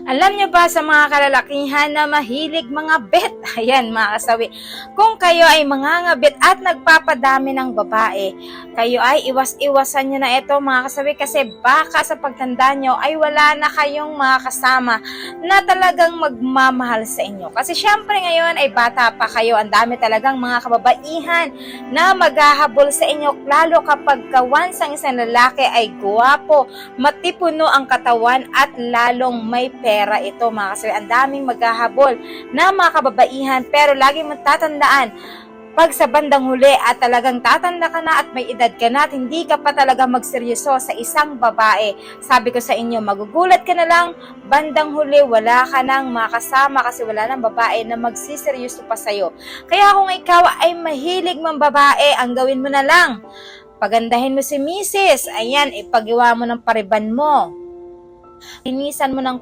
Alam nyo ba sa mga kalalakihan na mahilig mga bet? Ayan mga kasawi, kung kayo ay mangangabit at nagpapadami ng babae, kayo ay iwas-iwasan nyo na ito mga kasawi, kasi baka sa pagtanda nyo ay wala na kayong mga kasama na talagang magmamahal sa inyo. Kasi syempre ngayon ay bata pa kayo, ang dami talagang mga kababaihan na maghahabol sa inyo, lalo kapag once ang isang lalaki ay guwapo, matipuno ang katawan at lalong may pera ito mga kasawi. Ang daming maghahabol na mga kababaihan, pero lagi mong tatandaan, pag sa bandang huli at talagang tatanda ka na at may edad ka na at hindi ka pa talaga magseryoso sa isang babae, sabi ko sa inyo, magugulat ka na lang, bandang huli wala ka nang makasama kasi wala nang babae na magsiseryoso pa sa'yo. Kaya kung ikaw ay mahilig mang babae, ang gawin mo na lang, pagandahin mo si misis, ayan, ipagawa mo ng pariban mo, linisan mo ng